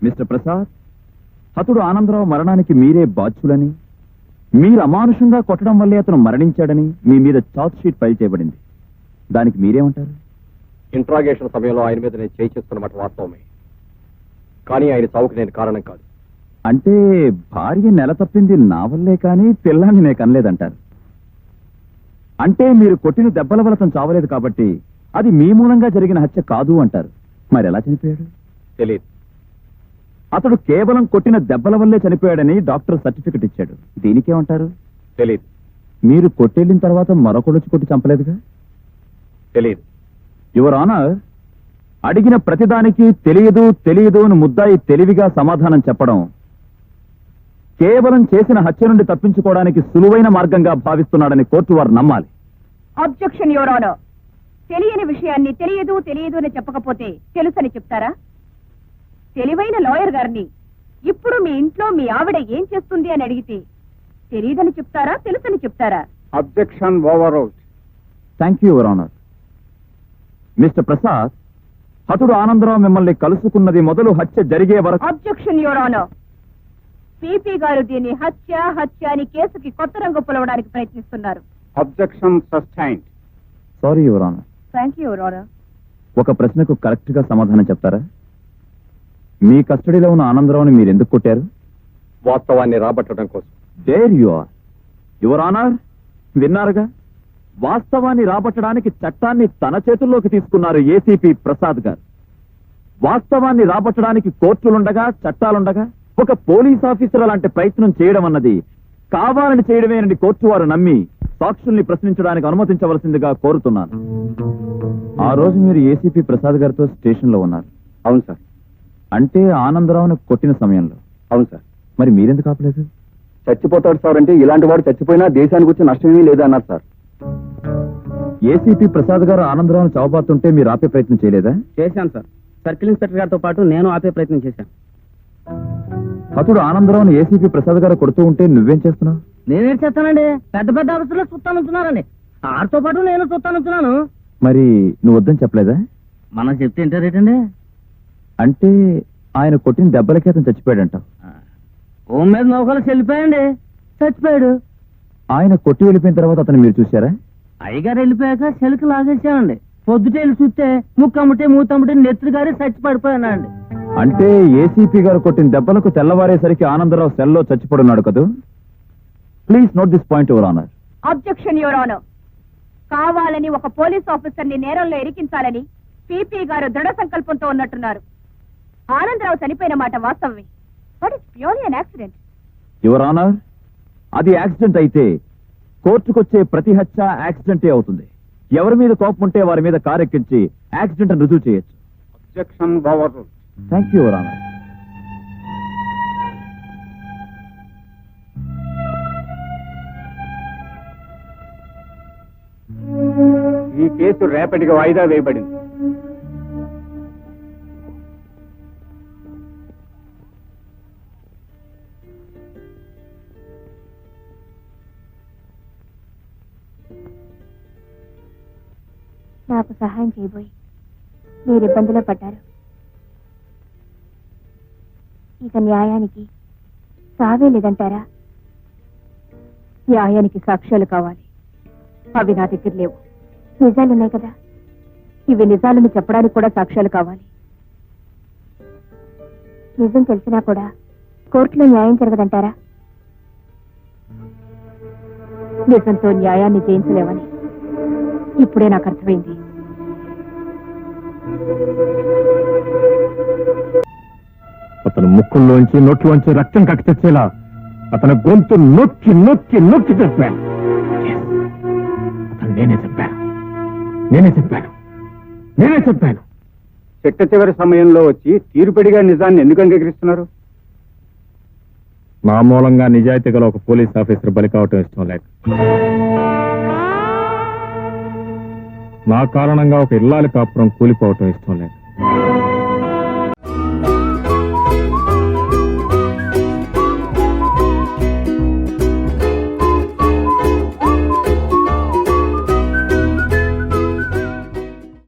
Mister Prasad, అతడు ఆనందరావు మరణానికి మీరే బాధ్యులని, మీరు అమానుషంగా కొట్టడం వల్లే అతను మరణించాడని మీ మీద చార్జ్ షీట్ ఫైల్ చేయబడింది. దానికి మీరేమంటారు? ఇంట్రాగేషన్ సమయంలో ఆయన మీద నేను చేసుకున్నమాట వాస్తవమే, కానీ ఆయన చావుకు నేను కారణం కాదు. అంటే భార్య నెల తప్పింది నా వల్లే కానీ పిల్లాన్ని నేను కనలేదంటారు. అంటే మీరు కొట్టిన దెబ్బల వల్ల అతను చావలేదు కాబట్టి అది మీ మూలంగా జరిగిన హత్య కాదు అంటారు. మరి ఎలా చనిపోయాడు? తెలియదు. అతడు కేవలం కొట్టిన దెబ్బల వల్లే చనిపోయాడని డాక్టర్ సర్టిఫికెట్ ఇచ్చాడు. దీనికేమంటారు? తెలియదు. మీరు కొట్టెళ్ళిన తర్వాత మరొకడొచ్చి కొట్టి చంపలేదుగా? తెలియదు. యువర్ ఆనర్, అడిగిన ప్రతిదానికి తెలియదు తెలియదు అని ముద్దాయి తెలివిగా సమాధానం చెప్పడం కేవలం చేసిన హత్య నుండి తప్పించుకోవడానికి సులువైన మార్గంగా భావిస్తున్నాడని కోర్టు వారు నమ్మాలి. Objection your honour. తెలియని విషయాన్ని తెలియదు తెలియదు అని చెప్పకపోతే తెలుసని చెప్తారా? తెలివైన లాయర్ గారిని ఇప్పుడు మీ ఇంట్లో మీ ఆవిడ ఏం చేస్తుంది అని అడిగితే తెలియదని చెప్తారా, తెలుసని చెప్తారా? Objection over out. Thank you your honour. Mister Prasad, హతుడు ఆనందరావు మిమ్మల్ని కలుసుకున్నది మొదలు హత్య జరిగే వరకు. Objection your honour. పీపీ గారు దీన్ని హత్య హత్య అని కేసుకి కొత్త రంగు పొలవడానికి ప్రయత్నిస్తున్నారు. Objection sustained. Sorry your honour. Thank you your honour. ఒక ప్రశ్నకు కరెక్ట్ గా సమాధానం చెప్తారా? మీ కస్టడీలో ఉన్న ఆనందరావుని మీరు ఎందుకు కొట్టారు? వాస్తవాన్ని రాబట్టడం కోసం. There you are. Your honour, విన్నారుగా, వాస్తవాన్ని రాబట్టడానికి చట్టాన్ని తన చేతుల్లోకి తీసుకున్నారు ఏసీపీ ప్రసాద్ గారు. వాస్తవాన్ని రాబట్టడానికి కోర్టులుండగా చట్టాలుండగా ఒక పోలీస్ ఆఫీసర్ అలాంటి ప్రయత్నం చేయడం అన్నది కావాలని చేయడమేనని కోర్టు వారు నమ్మి సాక్షుల్ని ప్రశ్నించడానికి అనుమతించవలసిందిగా కోరుతున్నాను. ఆ రోజు మీరు ఏసీపీ ప్రసాద్ గారితో స్టేషన్ లో ఉన్నారు. అవును సార్. అంటే ఆనందరావును కొట్టిన సమయంలో? అవును సార్. మరి మీరెందుకు ఆపలేదు? చచ్చిపోతాడు సార్ అంటే ఇలాంటి వాడు చచ్చిపోయినా దేశానికి వచ్చి నష్టమేమీ లేదన్నారు సార్. ఏసీపీ ప్రసాద్ గారు ఆనందరావును చావబాతుంటే మీరు ఆపే ప్రయత్నం చేయలేదా? చేశాను సార్. సర్కిల్ ఇన్స్పెక్టర్ గారితో పాటు నేను ఆపే ప్రయత్నం చేశాను. అతడు ఆనందరావును ఏసీపీ ప్రసాద్ గారు కొడుతూ ఉంటే నువ్వేం చేస్తున్నావు? నేనేం చేస్తానండి, పెద్ద పెద్ద ఆఫీసులో చూస్తానున్నారండి, ఆడితో పాటు నేను చూస్తానున్నాను. మరి నువ్వు వద్దని చెప్పలేదా? మనం చెప్తే ఏంటారేటండి? అంటే ఆయన కొట్టిన దెబ్బలకి అతను చచ్చిపోయాడంటావు. ఓం మీద నౌకలు చెల్లిపోయండి, చచ్చిపోయాడు. ఆయన కొట్టి వెళ్ళిపోయిన తర్వాత అతను మీరు చూశారా? అయ్యగారు వెళ్ళిపోయాక చెలికి లాగేసామండి. పొద్దుటే వెళ్ళి చూస్తే ముక్కమ్మటే మూతమ్మటే నెత్తురు గారి చచ్చి పడిపోయానండి. అంటే ఏసీపీ గారు కొట్టిన దెబ్బలకు తెల్లవారేసరికి ఆనందరావు సెల్లో చచ్చిపడున్నాడు కదూ. Please note this point your honour. Objection your honour. కావాలని ఒక పోలీస్ ఆఫీసర్ ని నేరంలో ఇరికించాలని పీపీ గారు దృఢ సంకల్పంతో ఉన్నట్టున్నారు. ఆనందరావు చనిపోయిన మాట వాస్తవమే, but it's purely an accident. Your honour, అది యాక్సిడెంట్ అయితే కోర్టుకొచ్చే ప్రతి హత్య యాక్సిడెంటే అవుతుంది. ఎవరి మీద కోపం ఉంటే వారి మీద కారెక్కించి యాక్సిడెంట్ అని రుజువు చేయొచ్చు. Objection over out. Thank you your honour. ఈ కేసు రేపటికి వాయిదా వేయబడింది. నాకు సహాయం చేయబోయి మీరు ఇబ్బందిలో పడ్డారు. ఇక న్యాయానికి సావే లేదంటారా? న్యాయానికి సాక్ష్యాలు కావాలి, అవి నా దగ్గర లేవు. నిజాలున్నాయి కదా. ఇవి నిజాలను చెప్పడానికి కూడా సాక్ష్యాలు కావాలి. నిజం తెలిసినా కూడా కోర్టులో న్యాయం జరగదంటారా? నిజంతో న్యాయాన్ని జయించలేవని ఇప్పుడే నాకు అర్థమైంది. అతను ముక్కుల్లోంచి నోట్లోంచి రక్తం కక్కి తెచ్చేలా అతని గొంతు నొక్కి నొక్కి నొక్కి చెప్పాను. అతను నేనే చెప్పాను. చిట్ట చివరి సమయంలో వచ్చి తీరుపడిగా నిజాన్ని ఎందుకు అంగీకరిస్తున్నారు? నా మూలంగా నిజాయితీ గల ఒక పోలీస్ ఆఫీసర్ బలి కావటం ఇష్టం లేక, నా కారణంగా ఒక ఇల్లాలి కాపురం కూలిపోవటం ఇష్టం లేక